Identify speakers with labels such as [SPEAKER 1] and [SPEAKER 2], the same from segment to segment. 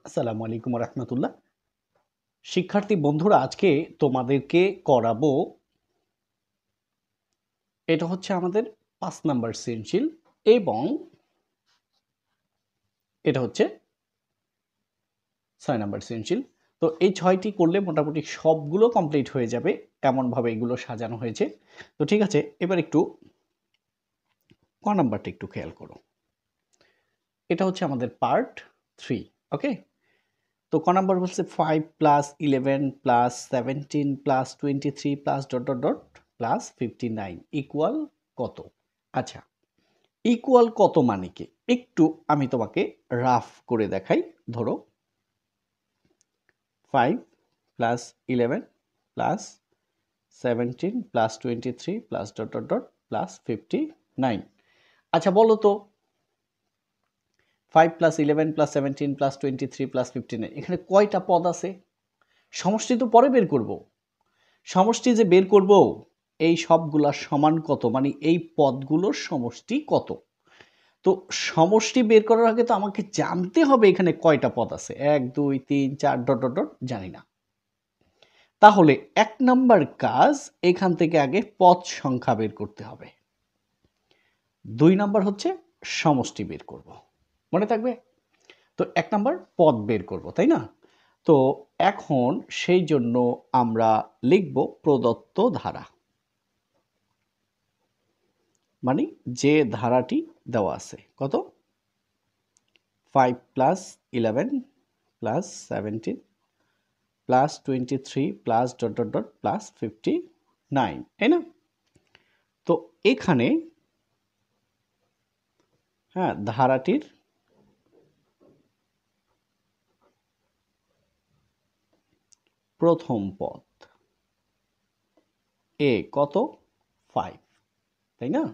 [SPEAKER 1] আসসালামু আলাইকুম রহমতুল্লাহ। শিক্ষার্থী বন্ধুরা, আজকে তোমাদেরকে করাবো, এটা হচ্ছে আমাদের 5 নাম্বার সৃজনশীল এবং এটা হচ্ছে 6 নাম্বার সৃজনশীল। তো এই 6টি করলে মোটামুটি সবগুলো কমপ্লিট হয়ে যাবে, এমনভাবে এগুলো সাজানো হয়েছে। তো ঠিক আছে, এবার একটু ক নাম্বারটা একটু খেয়াল করো। এটা হচ্ছে আমাদের পার্ট 3। ওকে, তো ক নাম্বার বলছে 5 plus 11 plus 17 plus 23 plus dot dot dot plus 59 equal কত। আচ্ছা, ইকুয়াল কত মানে কি একটু আমি তোমাকে রাফ করে দেখাই। ধরো 5 plus 11 plus 17 plus 23 plus dot dot dot plus 59। আচ্ছা বলো তো, 5 প্লাস 11 প্লাস 17 প্লাস 23 প্লাস 59 এখানে কয়টা পদ আছে? সমষ্টি তো পরে বের করব। সমষ্টি যে বের করব, এই সবগুলার সমান কত, মানে এই পদগুলোর সমষ্টি কত। তো সমষ্টি বের করার আগে তো আমাকে জানতে হবে এখানে কয়টা পদ আছে। 1 2 3 4 ডট ডট ডট জানি না। তাহলে 1 নাম্বার কাজ, এখান থেকে আগে পদ সংখ্যা বের করতে হবে। 2 নাম্বার হচ্ছে সমষ্টি বের করব। মনে থাকবে? তো 1 নাম্বার পদ বের করব, তাই না? তো এখন সেই জন্য আমরা লিখব প্রদত্ত ধারা, মানে যে ধারাটি দেওয়া আছে। কত? 5 plus 11 plus 17 plus 23 plus dot dot dot plus 59, তাই না? তো এখানে হ্যাঁ, ধারাটির প্রথম পদ এ কত? 5, তাই না?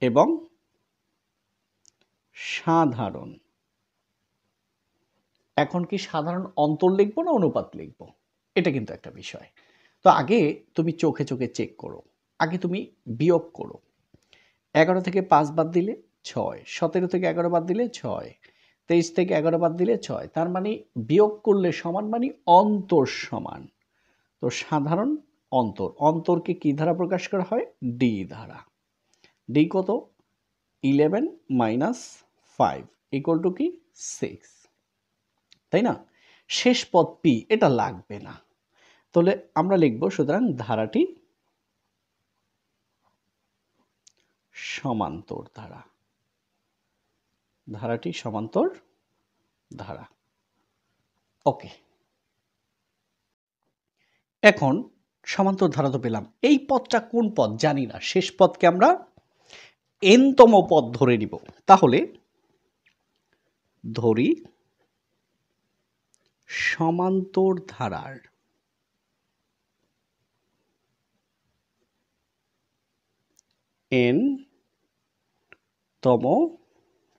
[SPEAKER 1] এবং সাধারণ, এখন কি সাধারণ অন্তর লিখবো না অনুপাত লিখবো, এটা কিন্তু একটা বিষয়। তো আগে তুমি চোখে চোখে চেক করো, আগে তুমি বিয়োগ করো। 11 থেকে 5 বাদ দিলে 6, 17 থেকে 11 বাদ দিলে 6, 23 থেকে 11 বাদ দিলে 6। তার মানে বিয়োগ করলে সমান, মানে অন্তর সমান। তো সাধারণ অন্তর, অন্তরকে কি দ্বারা প্রকাশ করা হয়? ডি দ্বারা। ডি কত? 11 মাইনাস 5 ইকুয়াল টু কি? 6, তাই না? শেষ পদ পি, এটা লাগবে না। তাহলে আমরা লিখব, সুতরাং ধারাটি সমান্তর ধারা, ধারাটি সমান্তর ধারা। ওকে, এখন সমান্তর ধারা তো পেলাম, এই পদটা কোন পদ জানি না, শেষ পদকে আমরা এনতম পদ ধরে নিব। তাহলে ধরি সমান্তর ধারার এন তম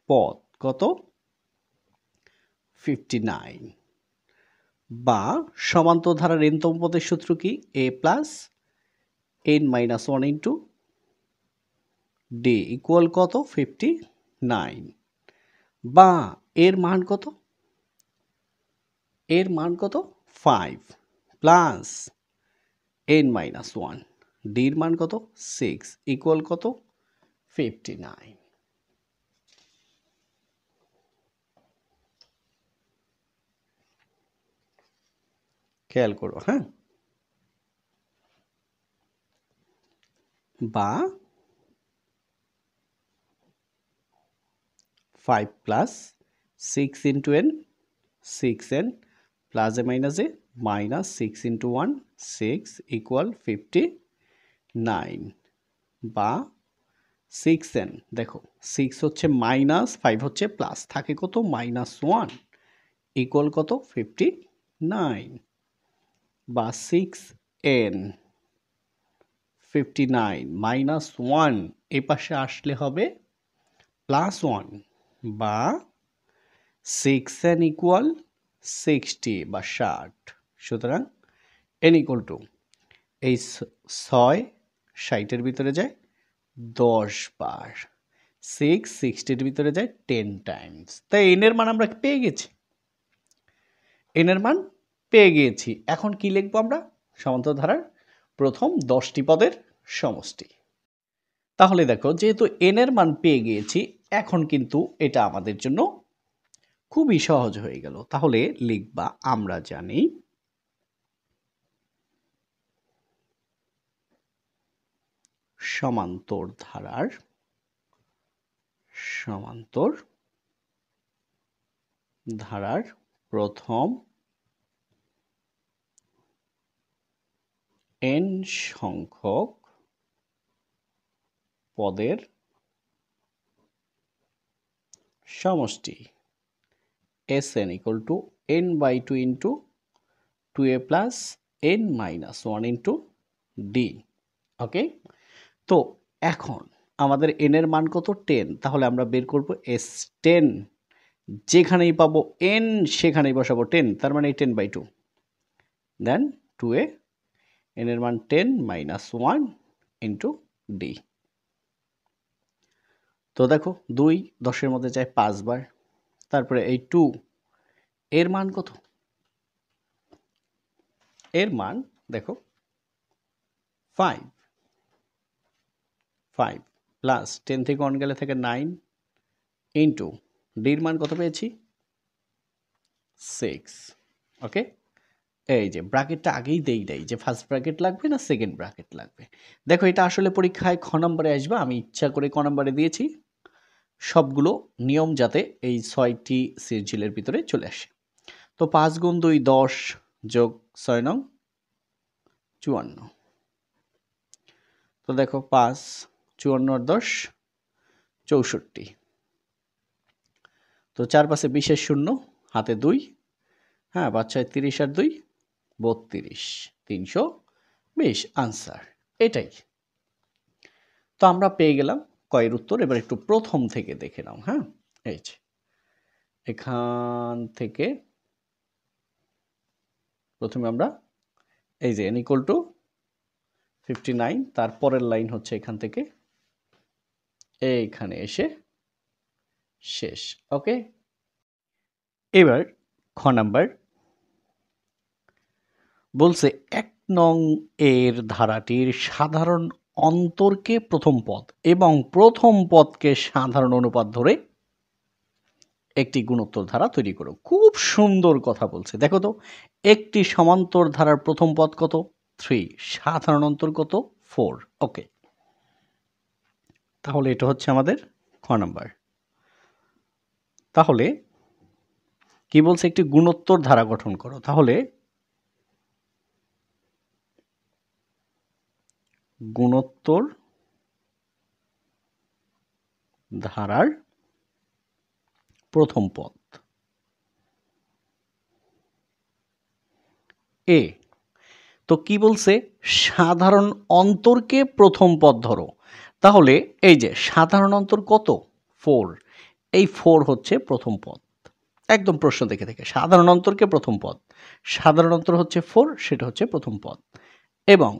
[SPEAKER 1] পদ কত? 59, বা সমান্তর ধারার এন তম পদের সূত্র কি? A plus n minus 1 into d equal কত? 59, বা এর মান কত? এর মান কত? 5 প্লাস এন মাইনাস 1, ডির মান কত? 6 ইকুয়াল কত? 59। খেয়াল করো, হ্যাঁ, বা 5 plus 6 into n, 6n plus a minus a minus 6 into 1, 6 equal 59, বা 6n, দেখো 6 হচ্ছে মাইনাস, 5 হচ্ছে প্লাস, থাকে কত? মাইনাস 1 ইকুয়াল কত? 59, বা 6n 59 মাইনাস 1 এই পাশে আসলে হবে প্লাস 1, বা 6n ইকুয়াল 60 বা 60। সুতরাং n ইকুয়াল টু, এই 6 60-এর ভিতরে যায় 10 বার, 6 60-এর ভিতরে যায় 10 টাইমস, তাই n এর মান আমরা পেয়ে গেছি। এন এর মান পেয়ে গিয়েছি। এখন কি লিখবো আমরা? সমান্তর ধারার প্রথম 10টি পদের সমষ্টি। তাহলে দেখো, যেহেতু এন এর মান পেয়ে গিয়েছি, এখন কিন্তু এটা আমাদের জন্য খুবই সহজ হয়ে গেল। তাহলে লিখবা, আমরা জানি সমান্তর ধারার প্রথম n সংখ্যক পদের সমষ্টি Sn equal to n by 2 into 2a plus n minus 1 into d। ওকে, তো এখন আমাদের n এর মান কত? 10। তাহলে আমরা বের করব S10। যেখানেই পাবো n সেখানেই বসাবো 10, তার মানে 10 by 2 দেন 2a, n এর মান 10 minus 1 into d। তো দেখো 2 10-এর মধ্যে যায় 5 বার, তারপরে এই 2 এর মান কত? এর মান দেখো 5 প্লাস 10 থেকে 1 গেলে থেকে 9 ইন্টু ডির মান কত পেয়েছি? 6। ওকে, এই যে ব্র্যাকেটটা আগেই দেই নাই যে ফার্স্ট ব্র্যাকেট লাগবে না সেকেন্ড ব্র্যাকেট লাগবে। দেখো এটা আসলে পরীক্ষায় খ নম্বরে আসবে, আমি ইচ্ছা করে ক নম্বরে দিয়েছি, সবগুলো নিয়ম যাতে এই 6টি সিরিজের ভিতরে চলে আসে। তো 5 গুণ 2 10 যোগ 6 নং 54। তো দেখো 5 54 আর 10 64। তো 4 পাশে 20 শূন্য, হাতে 2, হ্যাঁ 5 6 30 আর 2 32, 320 আনসার এটাই। তো আমরা পেয়ে গেলাম কয়ের উত্তর। এবার একটু প্রথম থেকে দেখে নাও। হ্যাঁ, এই যে এখান থেকে প্রথমে আমরা এই যে n equal to 59, তারপরের লাইন হচ্ছে এখান থেকে এইখানে এসে শেষ। ওকে, এবার খ নাম্বার বলছে 1 নং এর ধারাটির সাধারণ অন্তরকে প্রথম পদ এবং প্রথম পদকে সাধারণ অনুপাত ধরে একটি গুণোত্তর ধারা তৈরি করো। খুব সুন্দর কথা বলছে, দেখো তো, একটি সমান্তর ধারার প্রথম পদ কত? 3, সাধারণ অন্তর কত? 4। ওকে, তাহলে এটা হচ্ছে আমাদের খ নাম্বার। তাহলে কি বলছে? একটি গুণোত্তর ধারা গঠন করো। তাহলে গুণোত্তর ধারার প্রথম পদ এ। তো কি বলছে? সাধারণ অন্তরকে প্রথম পদ ধরো। তাহলে এই যে সাধারণ অন্তর কত? 4, এই 4 হচ্ছে প্রথম পদ। একদম প্রশ্ন দেখে থেকে সাধারণ অন্তরকে প্রথম পদ, সাধারণ অন্তর হচ্ছে 4, সেটা হচ্ছে প্রথম পদ। এবং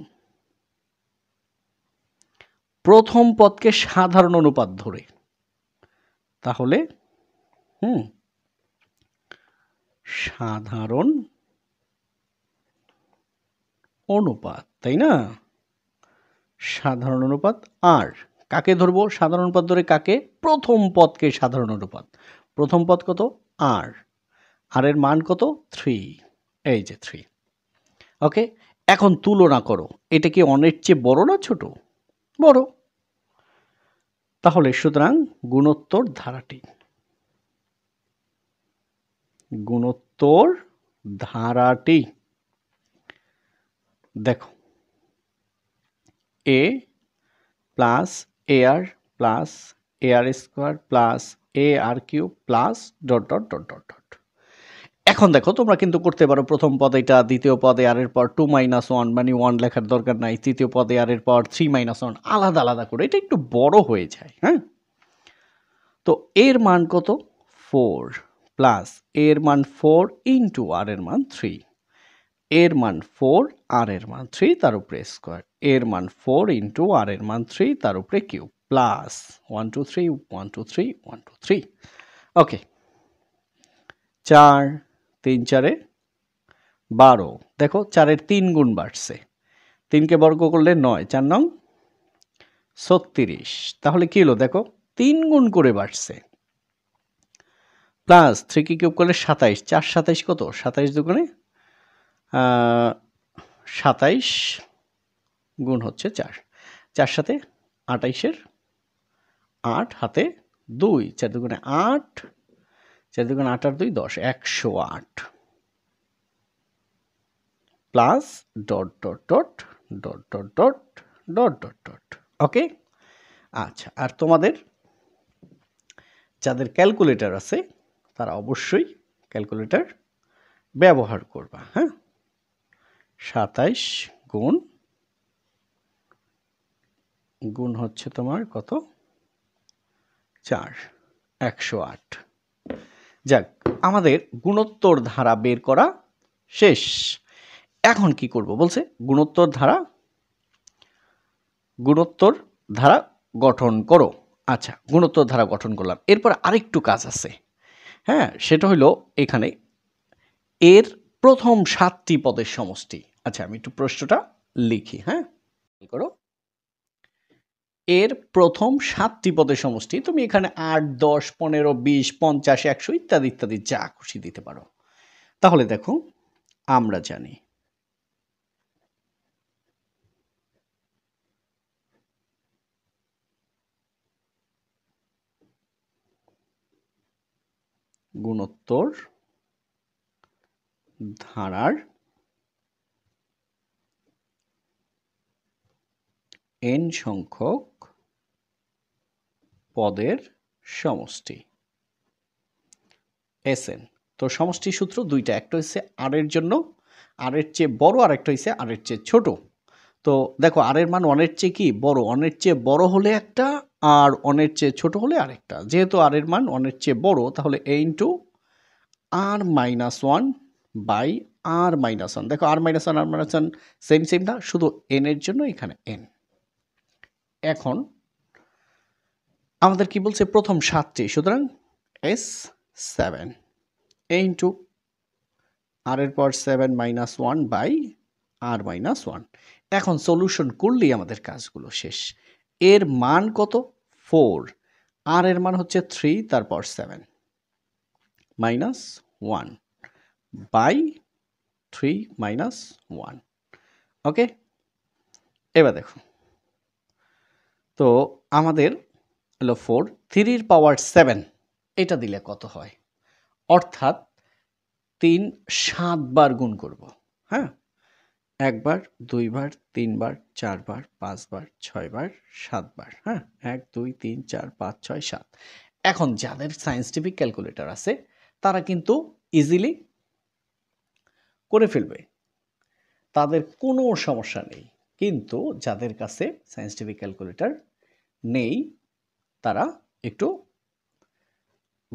[SPEAKER 1] প্রথম পদকে সাধারণ অনুপাত ধরে, তাহলে সাধারণ অনুপাত, তাই না? সাধারণ অনুপাত আর কাকে ধরবো? সাধারণ অনুপাত ধরে কাকে? প্রথম পদকে সাধারণ অনুপাত। প্রথম পদ কত? আর এর মান কত? 3, এই যে 3। ওকে, এখন তুলনা করো, এটা কি অনেক চেয়ে বড় না ছোট? বড়। তাহলে সুতরাং গুণোত্তর ধারাটি দেখো a plus ar plus ar square plus ar cube plus dot dot dot dot dot. এখন দেখো তোমরা কিন্তু করতে পারো প্রথম পদ এটা, দ্বিতীয় পদে আর এর পর 2 - 1, মানে 1 লেখার দরকার নাই, তৃতীয় পদে আর এর পর 3 - 1, আলাদা আলাদা করে, এটা একটু বড় হয়ে যায়। হ্যাঁ, তো এর মান কত? 4 প্লাস এর মান 4 ইন্টু আর এর মান 3, এর মান 4 আর এর মান 3 তার উপরে স্কোয়ার, এর মান 4 ইন্টু আর এর মান 3 তার উপরে কিউব প্লাস 1 2 3 1 2 3 1 2 3। ওকে, 4 3 4 12। দেখো 4-এর 3 গুণ বাড়ছে, 3কে বর্গ করলে 9, 4 নং 36। তাহলে কি হলো দেখো 3 গুণ করে বাড়ছে। প্লাস 3 কে কিউব করলে 27, 4 27 কত? 27 দুগুণে 27 গুণ হচ্ছে 4, 4 সাথে 28-এর 8 হাতে 2, 4 দুগুণে 8, 4 দুগুণে 8 আর 2 10, 108 plus dot dot dot dot dot dot dot dot dot. Okay, আচ্ছা, আর তোমাদের যাদের ক্যালকুলেটর আছে তারা অবশ্যই ক্যালকুলেটর ব্যবহার করবা। হ্যাঁ, 27 গুণ হচ্ছে তোমার কত? 4, 108। যাক, আমাদের গুণোত্তর ধারা বের করা শেষ। এখন কি করব বলছে? গুণোত্তর ধারা গঠন করো। আচ্ছা, গুণোত্তর ধারা গঠন করলাম, এরপর আরেকটু কাজ আছে। হ্যাঁ, সেটা হলো এখানে এর প্রথম 7টি পদের সমষ্টি। আচ্ছা, আমি একটু প্রশ্নটা লিখি। হ্যাঁ, করো, এর প্রথম 7টি পদের সমষ্টি। তুমি এখানে 8, 10, 15, 20, 50, 100 ইত্যাদি ইত্যাদি যা খুশি দিতে পারো। তাহলে দেখো, আমরা জানি গুণোত্তর ধারার n সংখ্যক পদের সমষ্টি Sn। তো সমষ্টি সূত্র দুইটা, একটা হচ্ছে r এর জন্য r এর চেয়ে বড়, আর একটা হচ্ছে r এর চেয়ে ছোট। তো দেখো r এর মান 1 এর চেয়ে কি বড়, 1 এর চেয়ে বড় হলে একটা, আর 1 এর চেয়ে ছোট হলে আরেকটা। যেহেতু r এর মান 1 এর চেয়ে বড়, তাহলে a into r-1 by r-1। দেখো r-1 r-1 সেম সেম না, শুধু n এর জন্য এখানে n। এখন আমাদের কি বলছে? প্রথম 7টি, সুতরাং S7 a ইন্টু r এর পর 7-1 বাই r-1। এখন সলিউশন করলেই আমাদের কাজগুলো শেষ। এর মান কত? 4, r এর মান হচ্ছে 3, তারপর 7 -1 বাই 3 -1। ওকে, এবার দেখো, তো আমাদের হলো 4, 3 পাওয়ার 7 এটা দিলে কত হয়? অর্থাৎ 3 7 বার গুণ করব। হ্যাঁ, 1 বার, 2 বার, 3 বার, 4 বার, 5 বার, 6 বার, 7 বার। হ্যাঁ, 1 2 3 4 5 6 7। এখন যাদের সায়েন্টিফিক ক্যালকুলেটর আছে তারা কিন্তু ইজিলি করে ফেলবে, তাদের কোনো সমস্যা নেই। কিন্তু যাদের কাছে সায়েন্টিফিক ক্যালকুলেটর নেই তারা একটু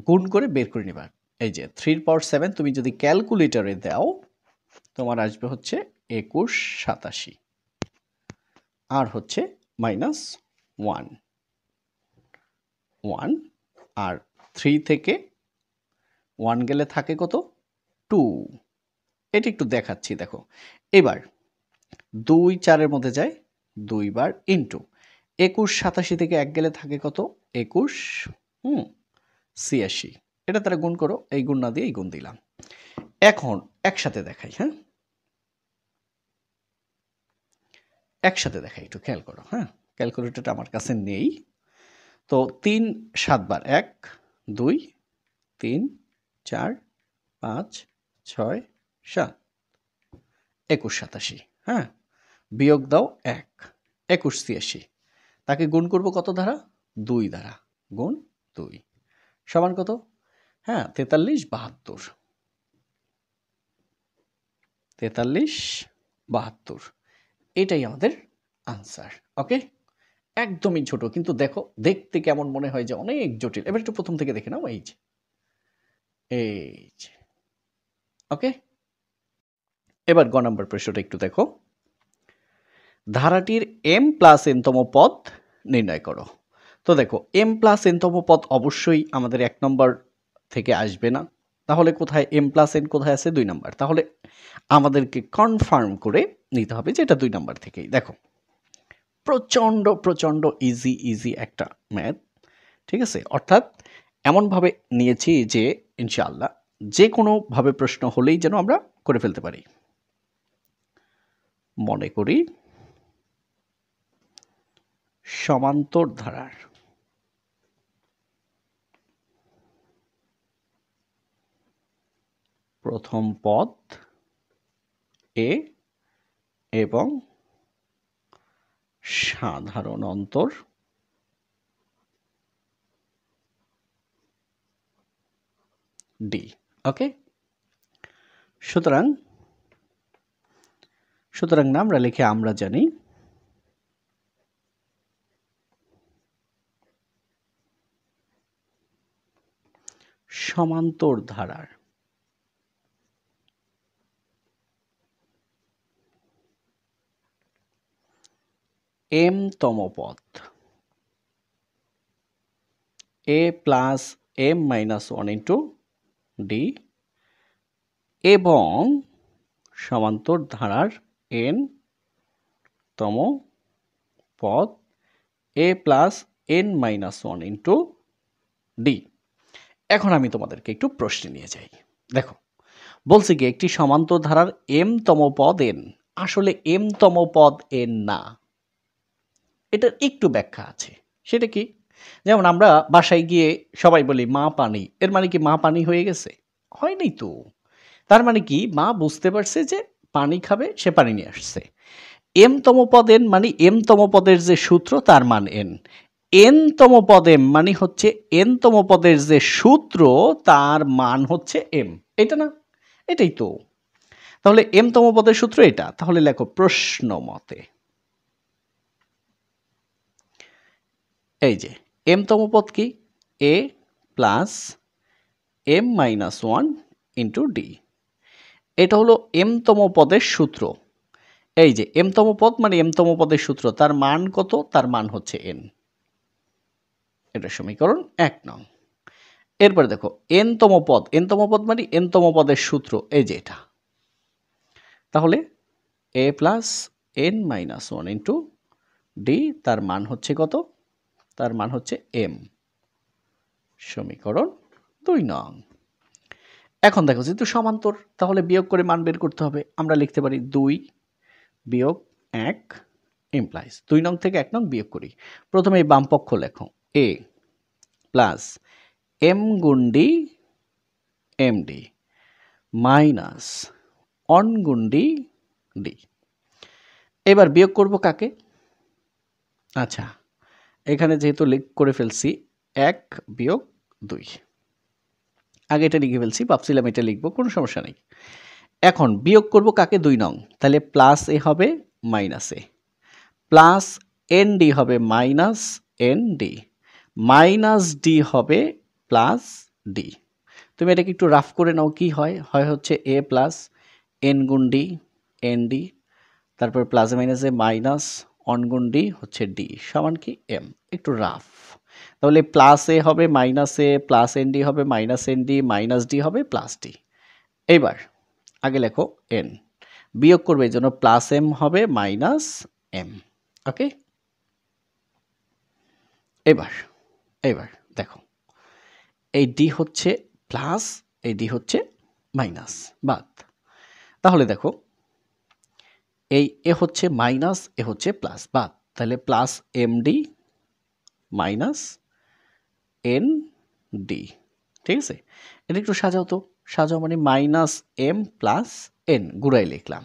[SPEAKER 1] গুণ করে বের করে নেবা। এই যে 3 পাওয়ার 7 তুমি যদি ক্যালকুলেটরে দাও, তোমার আসবে হচ্ছে 2187, আর হচ্ছে -1 আর 3 থেকে 1 গেলে থাকে কত? 2। এটা একটু দেখাচ্ছি, দেখো। এবার 2 4 এর মধ্যে যায় 2 বার, ইন্টু 2187 থেকে 1 গেলে থাকে কত? 21 86। এটা তারা গুণ করো, এই গুণ না দিয়ে এই গুণ দিলাম। এখন একসাথে দেখাই। হ্যাঁ, একসাথে দেখাই, একটু খেয়াল করো। হ্যাঁ, ক্যালকুলেটরটা আমার কাছে নেই। তো 3 7 বার, 1 2 3 4 5 6 7 2187। হ্যাঁ, বিয়োগ দাও 1 2186। তাকে গুণ করব কত দ্বারা? 2 দ্বারা। গুণ 2 সমান কত? হ্যাঁ, 43 72। 43 72, এটাই আমাদের আনসার। ওকে, একদমই ছোট, কিন্তু দেখো দেখতে কেমন মনে হয় যে অনেক জটিল। এবার একটু প্রথম থেকে দেখে নাও। এই যে ওকে, এবার গ নম্বর প্রশ্নটা একটু দেখো। ধারাটির m+n তম পদ নির্ণয় করো। তো দেখো m+n তম পদ অবশ্যই আমাদের 1 নম্বর থেকে আসবে না, তাহলে কোথায় m+n কোথায় আছে? 2 নম্বর। তাহলে আমাদেরকে কনফার্ম করে নিতে হবে যে এটা 2 নাম্বার থেকেই। দেখো প্রচণ্ড প্রচণ্ড ইজি একটা ম্যাথ, ঠিক আছে? অর্থাৎ এমনভাবে নিয়েছি যে ইনশাআল্লাহ যে কোনোভাবে প্রশ্ন হলেই যেন আমরা করে ফেলতে পারি। মনে করি সমান্তর ধারার প্রথম পদ এ এবং সাধারণ অন্তর ডি। ওকে, সুতরাং না আমরা লিখে আমরা জানি সমান্তর ধারার এম তম পদ a plus m minus 1 into d এবং সমান্তর ধারার এন তম পদ a plus n minus 1 into d. এখন আমি তোমাদেরকে একটু প্রশ্নে নিয়ে যাই। দেখো বলছি কি একটি সমান্তর ধারার এম তম পদ এন, আসলে এম তম পদ এন না, এটার একটু ব্যাখ্যা আছে। সেটা কি? যেমন আমরা বাসায় গিয়ে সবাই বলি মা পানি, এর মানে কি মা পানি হয়ে গেছে? হয়নি তো। তার মানে কি মা বুঝতে পারছে যে পানি খাবে, সে পানি নিয়ে আসছে। এম তম পদ এন মানে এম তম পদের যে সূত্র তার মান এন। এন তম পদ এম মানে হচ্ছে এন তম পদের যে সূত্র তার মান হচ্ছে এম। এটা না? এটাই তো। তাহলে এম তম পদের সূত্র এটা। তাহলে লেখো প্রশ্ন মতে এই যে এম তম পদ কি? A plus m minus 1 into d. এটা হলো এম তম পদের সূত্র। এই যে এম তম পদ মানে এম তম পদের সূত্র, তার মান কত? তার মান হচ্ছে এন। এটা সমীকরণ 1 নং। এরপরে দেখো এন তম পদ মানে এন তম পদের সূত্র, এই যে এটা। তাহলে a plus n minus 1 into d, তার মান হচ্ছে কত? তার মান হচ্ছে এম। সমীকরণ 2 নং। এখন দেখো যেহেতু সমান্তর, তাহলে বিয়োগ করে মান বের করতে হবে। আমরা লিখতে পারি 2 বিয়োগ 1 ইমপ্লাইজ 2 নং থেকে 1 নং বিয়োগ করি। প্রথমে এই বাম পক্ষ লেখো এ প্লাস এম গুণ d m d minus n গুণ ডি ডি। এবার বিয়োগ করব কাকে? আচ্ছা, এখানে যেহেতু লিখ করে ফেলছি 1 বিয়োগ 2, আগে এটা লিখে ফেলছি, ভাবছিলাম এটা লিখবো, কোনো সমস্যা নেই। এখন বিয়োগ করব কাকে? 2 নং। তাহলে প্লাস এ হবে মাইনাস এ, প্লাস এন ডি হবে minus n D, minus D হবে প্লাস ডি। তুমি এটাকে একটু রাফ করে নাও, কি হয়? হয় হচ্ছে এ প্লাস এন গুণ ডি এন ডি, তারপর প্লাসে মাইনাসে মাইনাস অন গুণ ডি হচ্ছে ডি সমান কি এম। একটু রাফ। তাহলে প্লাস এ হবে মাইনাস এ, প্লাস এন ডি হবে minus n D, minus D হবে প্লাস ডি। এইবার আগে লেখো এন, বিয়োগ করবে এই জন্য প্লাস এম হবে মাইনাস এম। ওকে, এবার দেখো এই ডি হচ্ছে প্লাস, এই ডি হচ্ছে মাইনাস, বাদ। তাহলে দেখো এই এ হচ্ছে মাইনাস, এ হচ্ছে প্লাস, বাদ। তাহলে plus m d minus n d. ঠিক আছে, এটা একটু সাজাও তো। সাজাও মানে মাইনাস এম প্লাস এন, গুড়াই লিখলাম।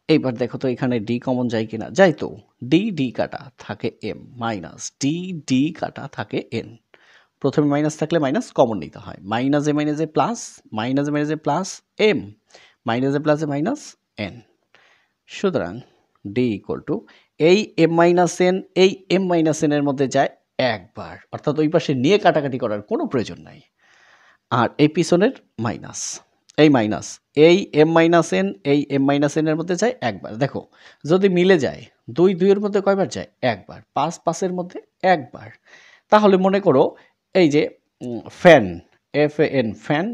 [SPEAKER 1] এইবার দেখো তো এখানে ডি কমন যায় কিনা? যাই তো। ডি ডি কাটা থাকে এম, মাইনাস ডি ডি কাটা থাকে এন। প্রথমে মাইনাস থাকলে মাইনাস কমন নিতে হয়। মাইনাসে মাইনাসে প্লাস, মাইনাসে মাইনাসে প্লাস এম, মাইনাসে প্লাসে মাইনাস এন। সুতরাং ডি ইকুয়াল টু এই এম মাইনাস এন, এই এম মাইনাস এন এর মধ্যে যায় একবার, অর্থাৎ ওই পাশে নিয়ে কাটাকাটি করার কোনো প্রয়োজন নাই। আর এই পিছনের মাইনাস, এই মাইনাস এই এম মাইনাস এন, এই এম মাইনাস এন এর মধ্যে যায় একবার। দেখো যদি মিলে যায়, 2 2 এর মধ্যে কয়বার যায়? একবার। 5 5 এর মধ্যে একবার। তাহলে মনে করো এই যে fan, F N fan,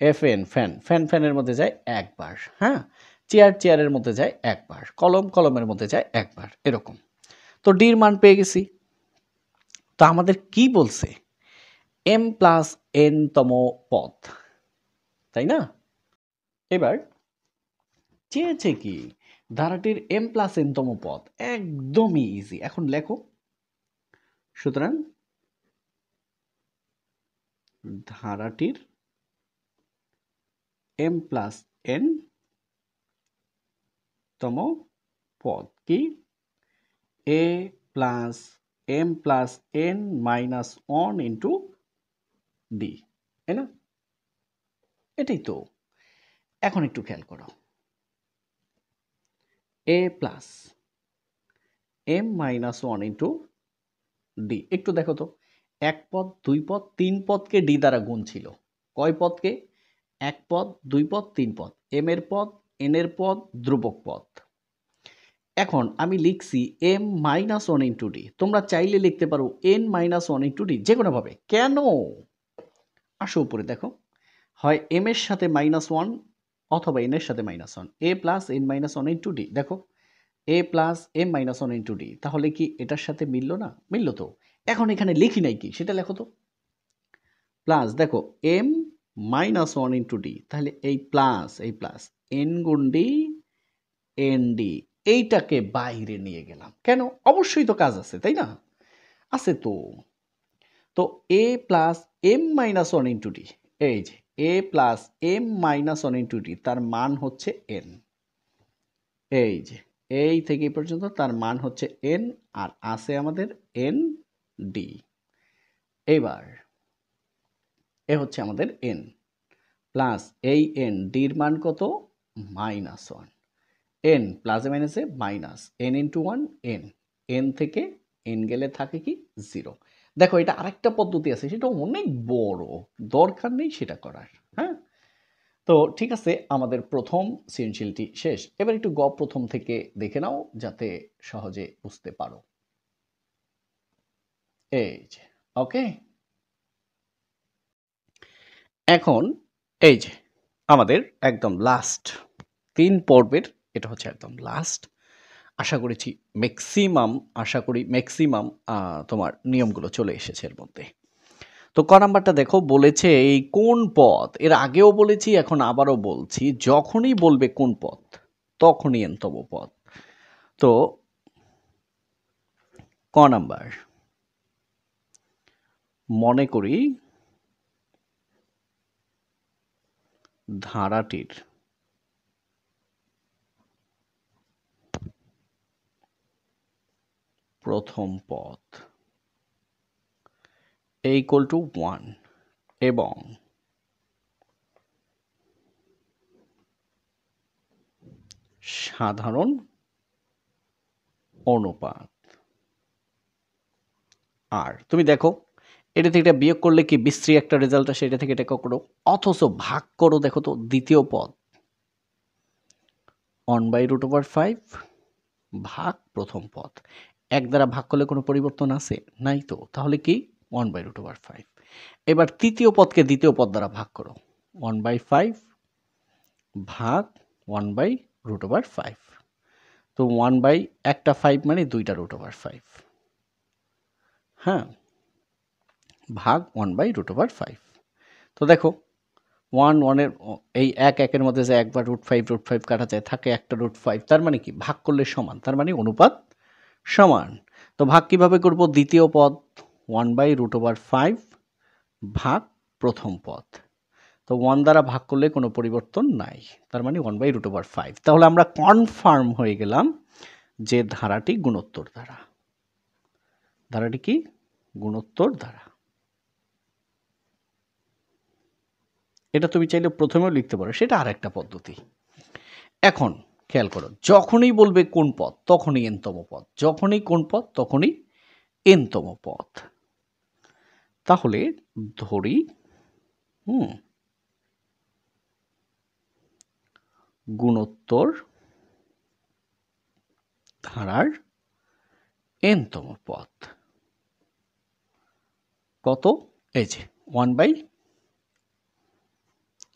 [SPEAKER 1] FN fan, fan ফ্যানের মধ্যে যায় একবার, হ্যাঁ, চেয়ার চেয়ারের মধ্যে যায় একবার, কলম কলমের মধ্যে যায় একবার, এরকম। তো ডির মান পেয়ে গেছি। তো আমাদের কি বলছে? m প্লাস n তম পদ, তাই না? এবার চেয়েছে কি? ধারাটির m প্লাস n তম পদ। একদমই ইজি। এখন লেখো। সুতরাং ধারাটির m প্লাস n তম পদ কি? a plus m plus n minus 1 into d, তাই না? এটাই তো। এখন একটু খেয়াল করো, a plus m minus 1 into d। একটু দেখো তো, এক পদ, দুই পদ, তিন পদকে d দ্বারা গুণ ছিল। কয় পদকে? এক পদ, দুই পদ, তিন পদ। m এর পদ, n এর পদ, ধ্রুবক পদ। এখন আমি লিখছি m মাইনাস 1 ইন্টু d। তোমরা চাইলে লিখতে পারো n মাইনাস 1 ইন্টু d, যে কোনোভাবে। কেন? আসো উপরে দেখো, হয় m এর সাথে মাইনাস 1 অথবা n এর সাথে minus 1। a plus n minus 1 into d। দেখো, a plus m minus 1 into d, তাহলে কি এটার সাথে মিললো না? মিললো তো। এখন এখানে লিখি নাই কি সেটা লেখো তো। প্লাস দেখো m মাইনাস 1 ইন্টু d, তাহলে এই প্লাস n গুণ d n d, এইটাকে বাইরে নিয়ে গেলাম। কেন? অবশ্যই তো কাজ আছে, তাই না? আছে তো। তো a plus m minus 1 into d, এই যে a plus m minus 1 into d, তার মান হচ্ছে n। এই যে এই থেকে এই পর্যন্ত তার মান হচ্ছে n, আর আছে আমাদের n d। এবার এ হচ্ছে আমাদের n প্লাস এই n, ডির মান কত? মাইনাস 1। n প্লাসে মাইনাসে minus n into 1 n, n থেকে n গেলে থাকে কি? 0। দেখো, এটা আরেকটা পদ্ধতি আছে, সেটা অনেক বড়, দরকার নেই সেটা করার। হ্যাঁ, তো ঠিক আছে, আমাদের প্রথম সৃজনশীলটি শেষ। এবার একটু প্রথম থেকে দেখে নাও, যাতে সহজে বুঝতে পারো। এই যে, ওকে। এখন এই যে আমাদের একদম লাস্ট 3 পর্বের, এটা হচ্ছে একদম লাস্ট। আশা করি ম্যাক্সিমাম তোমার নিয়মগুলো চলে এসেছে এর মধ্যে। তো ক নাম্বারটা দেখো, বলেছে এই কোন পদ, এর আগেও বলেছি এখন আবারও বলছি, যখনই বলবে কোন পদ তখনই n-তম পদ। তো ক নাম্বার, মনে করি ধারাটির প্রথম পদ ইকুয়াল টু 1 এবং সাধারণ অনুপাত। আর তুমি দেখো, এটা থেকে এটা বিয়োগ করলে কি বিশ্রী একটা রেজাল্ট আসে, এটা থেকে এটা করো, অথচ ভাগ করো, দেখো তো দ্বিতীয় পদ 1/√5 ভাগ প্রথম পদ। এক দ্বারা ভাগ করলে কোনো পরিবর্তন আছে? নাই তো। তাহলে কি? 1/√5। এবার তৃতীয় পদকে দ্বিতীয় পদ দ্বারা ভাগ করো, 1/5 ভাগ 1/√5। তো 1/একটা 5 মানে 2টা √5, হ্যাঁ, ভাগ 1/√5। তো দেখো 1 এর এই 1 মধ্যে যে একবার √5 কাটা যায়, থাকে একটা √5, তার মানে কি? ভাগ করলে সমান, তার মানে অনুপাত সমান। তো ভাগ কিভাবে করব? দ্বিতীয় পদ 1/√5 ভাগ প্রথম পদ। তো 1 দ্বারা ভাগ করলে কোনো পরিবর্তন নাই, তার মানে 1/√5। তাহলে আমরা কনফার্ম হয়ে গেলাম যে ধারাটি গুণোত্তর ধারা। ধারাটি কি? গুণোত্তর ধারা। এটা তুমি চাইলে প্রথমেও লিখতে পারো, সেটা আরেকটা পদ্ধতি। এখন খেয়াল করো, যখনই বলবে কোন পদ তখনই n-তম পদ, যখনই কোন পদ তখনই n-তম পদ। তাহলে ধরি গুণোত্তর ধারার n-তম পদ কত? এই যে 1/,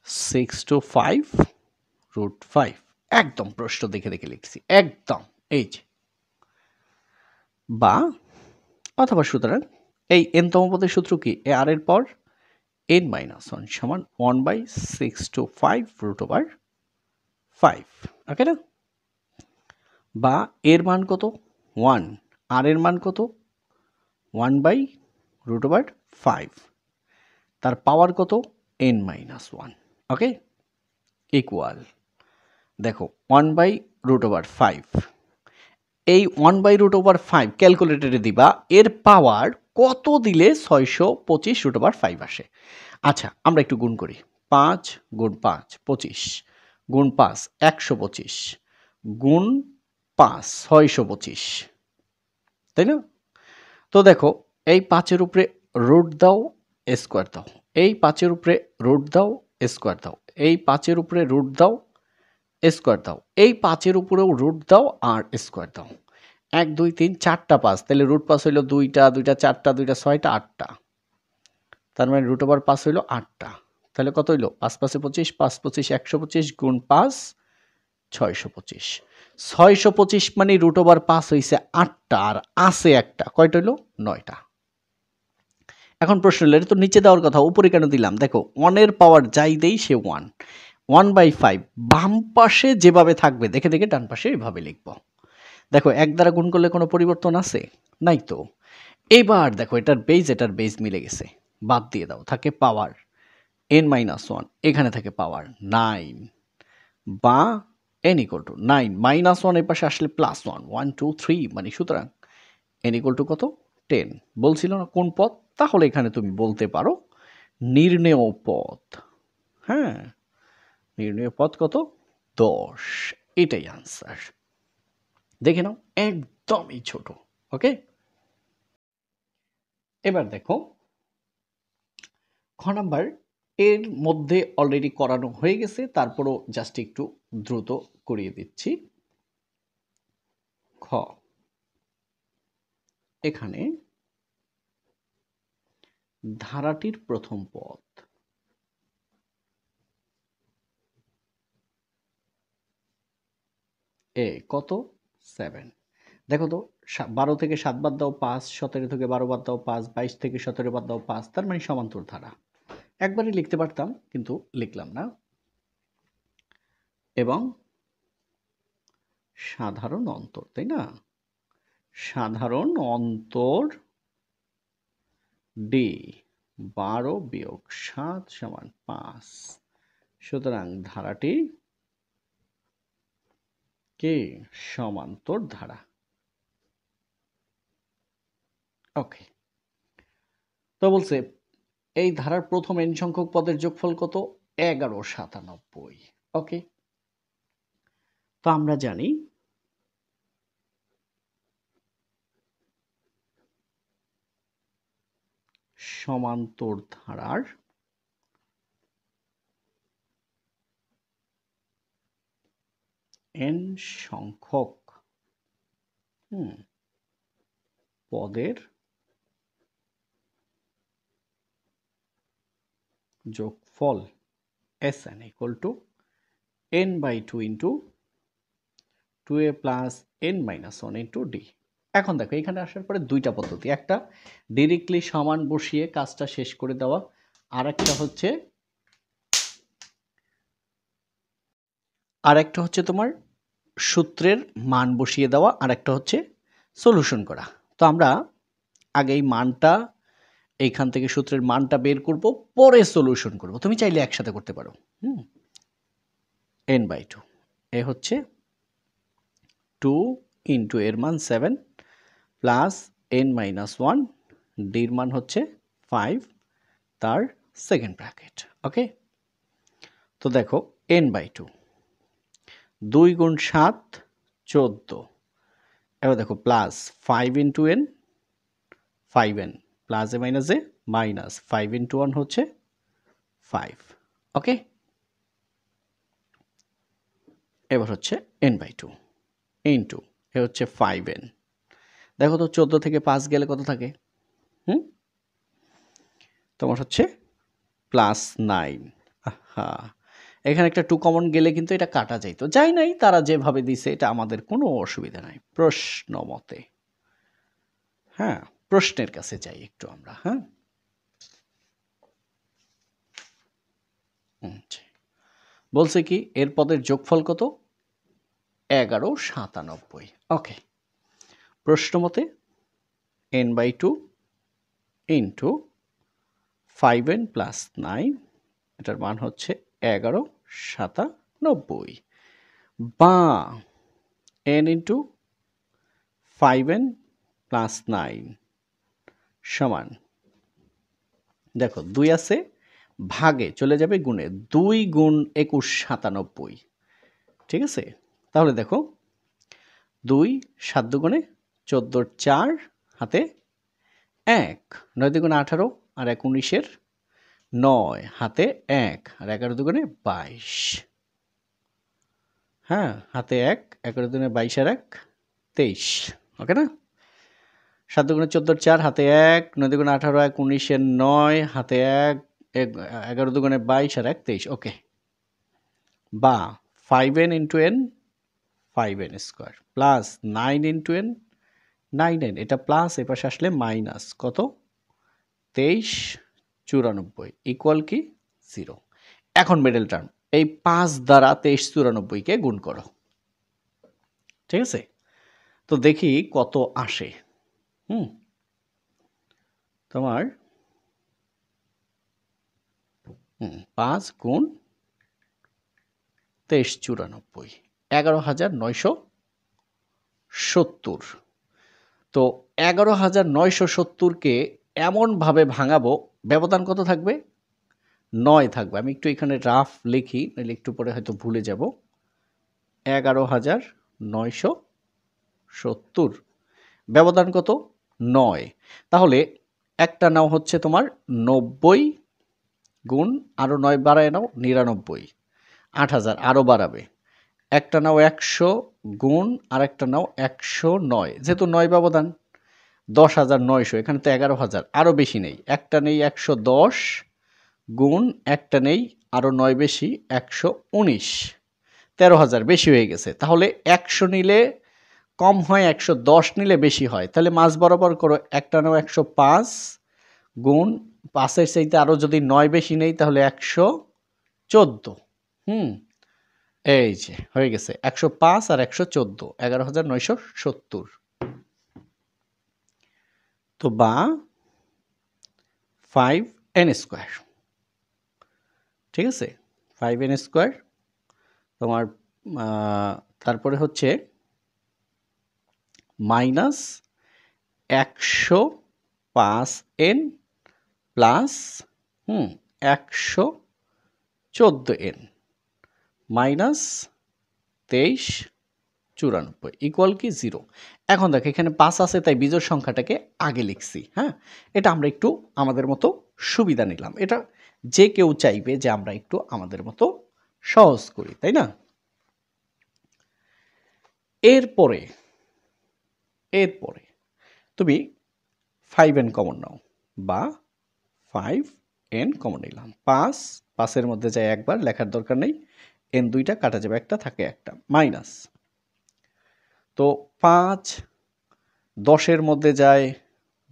[SPEAKER 1] 6 to 5 √5। একদম প্রশ্ন দেখে দেখে লিখছি, একদম এই যে। বা অথবা সুতরাং এই n তম পদের সূত্র কি, এ আর এর পর n-1 সমান 1/6 to 5 √5, ওকে না? বা এর মান কত 1, আর এর মান কত 1/√5, তার পাওয়ার কত n-1, ওকে, ইকুয়াল দেখো 1/√5। এই 1/√5 ক্যালকুলেটরে দিবা, এর পাওয়ার কত দিলে 625 √5 আসে। আচ্ছা আমরা একটু গুণ করি, 5 গুণ 5 25, গুণ 5 125, গুণ 5 625, তাই না? তো দেখো এই 5-এর উপরে রুট দাও, স্কোয়ার দাও, এই 5-এর উপরে রুট দাও, স্কোয়ার দাও, এই 5-এর উপরে রুট দাও, স্কোয়ার দাও, এই 5-এর উপরেও রুট দাও আর স্কোয়ার দাও। 1 2 3 4টা 5, তাহলে √5 হইল 2টা 2টা 4টা 2টা 6টা 8টা, তার মানে √5 হইল 8টা। তাহলে কত হইল 5 5 25, 5 25 125, গুণ 5 625। 625 মানে √5 হইছে 8টা আর আছে একটা, কয়টা হইল 9টা। এখন প্রশ্ন হলো এটা তো নিচে দেওয়ার কথা, উপরে কেন দিলাম? দেখো 1 এর পাওয়ার যাই দেই সে 1, 1/5 বাম পাশে যেভাবে থাকবে দেখে দেখে ডান পাশে এইভাবে লিখব। দেখো 1 দ্বারা গুণ করলে কোনো পরিবর্তন আছে? নাই তো। এবার দেখো এটার বেজ মিলে গেছে, বাদ দিয়ে দাও, থাকে পাওয়ার n-1, এখানে থাকে পাওয়ার 9, বা n = 9 -1 এর পাশে আসলে +1 1 2 3, মানে সুতরাং n = কত 10। বলছিল না কোন পদ? তাহলে এখানে তুমি বলতে পারো নির্ণেয় পদ। হ্যাঁ, নির্ণেয় পদ কত 10, এটাই আনসার। দেখে নাও একদমই ছোট, ওকে। এবার দেখো খ নাম্বার, এর মধ্যে অলরেডি করানো হয়ে গেছে, তারপরও জাস্ট একটু দ্রুত করিয়ে দিচ্ছি। খ, এখানে ধারাটির প্রথম পদ এ কত 7। দেখো তো 12 থেকে 7 বাদ দাও 5, 17 থেকে 12 বাদ দাও 5, 22 থেকে 17 বাদ দাও 5, তার মানে সমান্তর ধারা। একবারই লিখতে পারতাম কিন্তু লিখলাম না। এবং সাধারণ অন্তর, তাই না? সাধারণ অন্তর ডি 12 বিয়োগ 7 সমান 5, সুতরাং ধারাটি কে সমান্তর ধারা। ওকে, তো বলছে এই ধারার প্রথম n সংখ্যক পদের যোগফল কত 1197। ওকে, তো আমরা জানি সমান্তর ধারার n সংখ্যক পদের যোগফল Sn = n/2 × 2a + n-1 × d। এখন দেখো এখানে আসার পরে দুইটা পদ্ধতি, একটা ডিরেক্টলি সমান বসিয়ে কাজটা শেষ করে দেওয়া, আর একটা হচ্ছে তোমার সূত্রের মান বসিয়ে দেওয়া, আর একটা হচ্ছে সলিউশন করা। তো আমরা আগে এই মানটা, এইখান থেকে সূত্রের মানটা বের করব, পরে সলিউশন করব। তুমি চাইলে একসাথে করতে পারো। n/2 এ হচ্ছে 2 × এর মান 7 প্লাস n-1, ডির মান হচ্ছে 5, তার সেকেন্ড ব্র্যাকেট। ওকে, তো দেখো n/2 2 × 7 14, এবার দেখো plus 5 × n 5n, plus a minus a minus 5 × 1 হচ্ছে 5। ওকে, এবার হচ্ছে n/2 ইন্টু এ হচ্ছে 5n। দেখো তো 14 থেকে 5 গেলে কত থাকে? তোমার হচ্ছে +9, হ্যাঁ, এখানে একটা 2 কমন গেলে কিন্তু এটা কাটা যাইত। যাই নাই, তারা যেভাবে দিছে এটা আমাদের কোনো অসুবিধা নাই। প্রশ্ন মতে। হ্যাঁ, প্রশ্নের কাছে যাই একটু আমরা, হ্যাঁ? আচ্ছা। বলছে কি এর পদের যোগফল কত? 1197। ওকে। প্রশ্ন মতে n/2 ইনটু 5n প্লাস 9, এটার মান হচ্ছে 1197, বা n ইন্টু 5n প্লাস 9 সমান, দেখো 2 আছে, ভাগে চলে যাবে গুণে, 2 গুণ 2197। ঠিক আছে, তাহলে দেখো 2 7 দুগুণে 14, 4 হাতে 1, 9 দুগুণে 18 আর 1 19-এর 9 হাতে 1 আর 11 দুগুণে 22। হ্যাঁ, হাতে 1, 11 দুগুণে 22 আর 1 23। ওকে না? 7 দুগুণে 14, 4 হাতে 1, 9 দুগুণে 18, 1 19-এর 9 হাতে 1, 11 দুগুণে 22 আর 1 23। ওকে, বা 5n into n 5n square plus 9 into n 9n, এটা প্লাস এপাশে আসলে মাইনাস কত 23 94 ইকুয়াল কি 0। এখন মিডল টার্ম, এই 5 দ্বারা 23 94-কে গুণ করো। ঠিক আছে, তো দেখি কত আসে। তোমার 5 গুণ 23 94, 11,970। তো 11,970-কে এমনভাবে ভাঙাবো, ব্যবধান কত থাকবে? 9 থাকবে। আমি একটু এখানে রাফ লিখি, নাহলে একটু পরে হয়তো ভুলে যাব। 11,970, ব্যবধান কত? 9। তাহলে একটা নাও হচ্ছে তোমার 90 গুণ আরও 9 বাড়ায় নাও 99, 8,000 আরও বাড়াবে। একটা নাও 100 গুণ আর একটা নাও 109, যেহেতু 9 ব্যবধান 10,900, এখানে তো 11,000 আরও বেশি নেই। একটা নেই 110 গুণ একটা নেই আরও 9 বেশি 119, 13,000 বেশি হয়ে গেছে। তাহলে 100 নিলে কম হয়, 110 নিলে বেশি হয়। তাহলে মাঝ বরাবর করো, একটা নাও 105 গুণ 5-এর চাইতে আরও যদি 9 বেশি নেই তাহলে 114। এই যে হয়ে গেছে 105 আর 114, 11,970। তো বা 5n স্কোয়ার। ঠিক আছে, 5n স্কোয়ার তোমার, তারপরে হচ্ছে minus 105n plus 114n minus 23 94 equal কি 0। এখন দেখো এখানে 5 আছে, তাই বিজোড় সংখ্যাটাকে আগে লিখছি। হ্যাঁ, এটা আমরা একটু আমাদের মতো সুবিধা নিলাম। এটা যে কেউ চাইবে যে আমরা একটু আমাদের মতো সহজ করি, তাই না? এরপরে তুমি 5n কমন নাও, বা 5n কমন নিলাম। 5-5-এর মধ্যে যায় একবার, লেখার দরকার নেই। n দুইটা কাটা যাবে, একটা থাকে একটা, মাইনাস। তো 5 10-এর মধ্যে যায়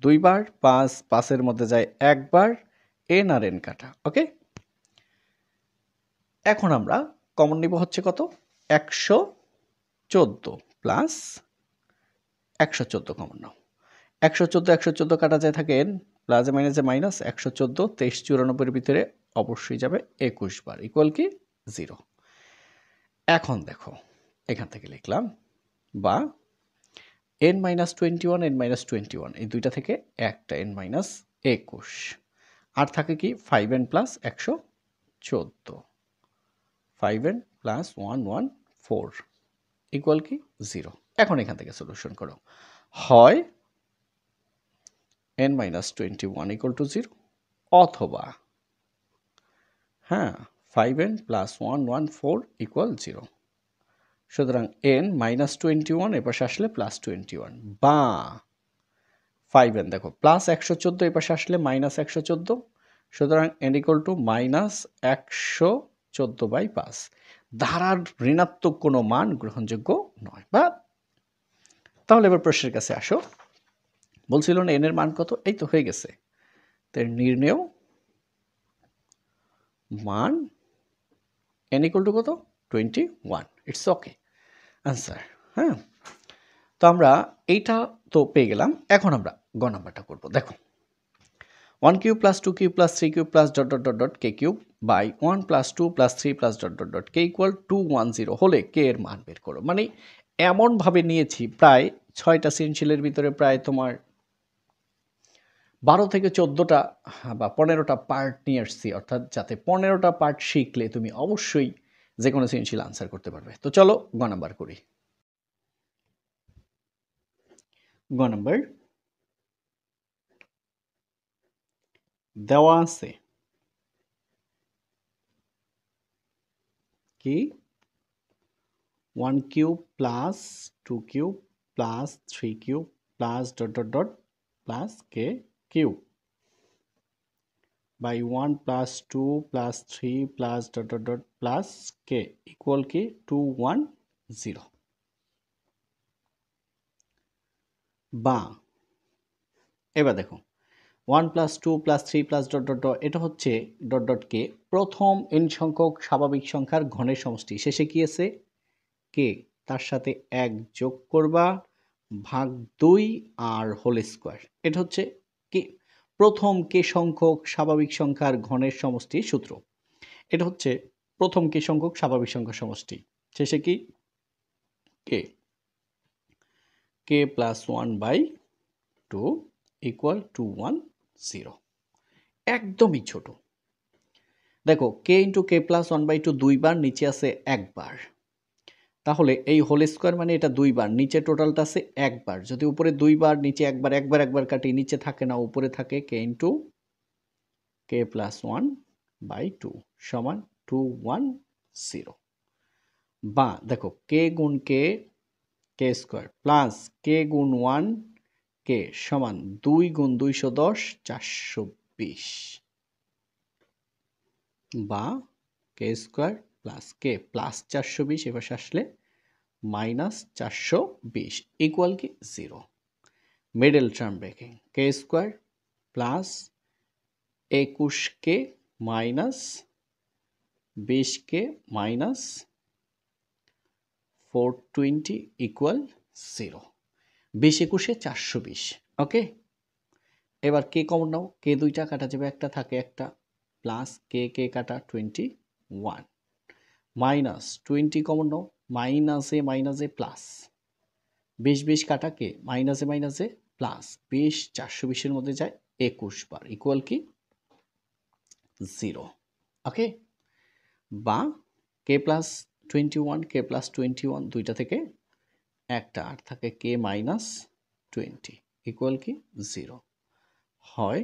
[SPEAKER 1] দুইবার, 5-5-এর মধ্যে যায় একবার, n আর n কাটা। ওকে, এখন আমরা কমন নিব হচ্ছে কত? 114 প্লাস 114 কমন নাও। 114 কাটা যায় থাকে n, প্লাসে মাইনাসে মাইনাস, 114 23 94-এর ভিতরে অবশ্যই যাবে 21 বার, ইকুয়াল কি 0। এখন দেখো এখান থেকে লিখলাম, বা n-21 n-21, এই দুইটা থেকে একটা n-21, আর থাকে কি 5n plus 114, 5n plus 114 equal কি 0। এখন এখান থেকে সলিউশন করো, হয় n-21 ইকুয়াল টু 0, অথবা 5n প্লাস 114 ইকুয়াল 0। সুতরাং n-21 এপাশে আসলে প্লাস 21, বা 5n দেখো প্লাস 114 এপাশে আসলে মাইনাস 114, সুতরাং n ইকুয়াল টু -114/5 ধারার ঋণাত্মক কোনো মান গ্রহণযোগ্য নয়। বা তাহলে এবার প্রশ্নের কাছে আসো, বলছিল না n এর মান কত, এই তো হয়ে গেছে। তাই নির্ণেয় মান n ইকুয়াল টু কত, 21। It's okay answer. হ্যাঁ, তো আমরা এইটা তো পেয়ে গেলাম। এখন আমরা গ নাম্বারটা করব। দেখো 1 cube plus 2 cube plus 3 cube plus dot dot dot dot k cube by 1 plus 2 plus 3 plus dot dot dot k equal 210 হলে কে এর মান বের করো। মানে এমনভাবে নিয়েছি প্রায় 6টা সৃজনশীলের ভিতরে প্রায় তোমার 12 থেকে 14টা বা 15টা পার্ট নিয়ে আসছি, অর্থাৎ যাতে 15টা পার্ট শিখলে তুমি অবশ্যই যে কোনো সৃজনশীল আনসার করতে পারবে। তো চলো গ নাম্বার করি। গ নাম্বার দেওয়া আছে কি 1 cube plus 2 cube plus 3 cube plus dot dot dot plus k cube by 1 plus 2 plus 3 plus dot dot dot plus k equal কি 210। বা এবার দেখো 1 plus 2 plus 3 plus dot dot dot এটা হচ্ছে ডট ডট কে প্রথম n সংখ্যক স্বাভাবিক সংখ্যার ঘনের সমষ্টি। শেষে কি আছে, কে, তার সাথে 1 যোগ করবা ভাগ 2 আর হোল স্কোয়ার। এটা হচ্ছে কে প্রথম কে সংখ্যক স্বাভাবিক সংখ্যার ঘনের সমষ্টির সূত্র। এটা হচ্ছে প্রথম কে সংখ্যক স্বাভাবিক সংখ্যার সমষ্টি। শেষে কি, কে, কে প্লাস 1/2 ইকুয়াল 210। একদমই ছোট। দেখো কে ইন্টু কে প্লাস 1/2 দুইবার, নিচে আছে একবার। তাহলে এই হোল স্কোয়ার মানে এটা দুইবার, নিচে টোটালটা আছে একবার। যদি উপরে দুইবার নিচে একবার, একবার একবার কাটি, নিচে থাকে না উপরে থাকে কে ইন্টু কে প্লাস 1/2 সমান 210। বা দেখো কে গুণ কে, কে স্কোয়ার প্লাস কে গুণ 1 কে সমান 2 গুণ 210 420। বা কে স্কোয়ার প্লাস কে প্লাস 420 এবার আসলে মাইনাস 420 ইকুয়াল কি 0। মিডল টার্ম ব্রেকিং কে স্কোয়ার প্লাস 21 কে মাইনাস 20 কে মাইনাস 420 ইকুয়াল 0। 20 21 420। ওকে, এবার কে কমন নাও, কে দুইটা কাটা যাবে, একটা থাকে একটা, প্লাস কে কে কাটা 21 মাইনাস 20 কমন নাও, মাইনাসে প্লাস 20 20 কাটা কে মাইনাসে প্লাস 20 420 এর মধ্যে যায় 21 বার ইকুয়াল কি 0। ওকে, বা কে প্লাস 21 কে প্লাস 21 দুইটা থেকে একটা আর থাকে কে মাইনাস 20 ইকুয়াল কি 0। হয়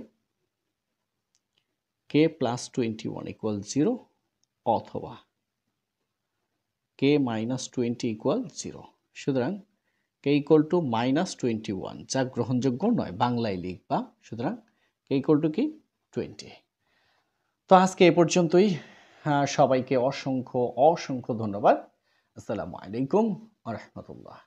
[SPEAKER 1] কে প্লাস 21 ইকুয়াল 0 অথবা কে মাইনাস 20 ইকুয়াল 0। সুতরাং কে ইকুয়াল টু -21 যা গ্রহণযোগ্য নয়, বাংলায় লিখবা। সুতরাং কে ইকুয়াল টু কি 20। তো আজকে এ পর্যন্তই। সবাইকে অসংখ্য অসংখ্য ধন্যবাদ। আসসালামু আলাইকুম ওয়া রাহমাতুল্লাহ।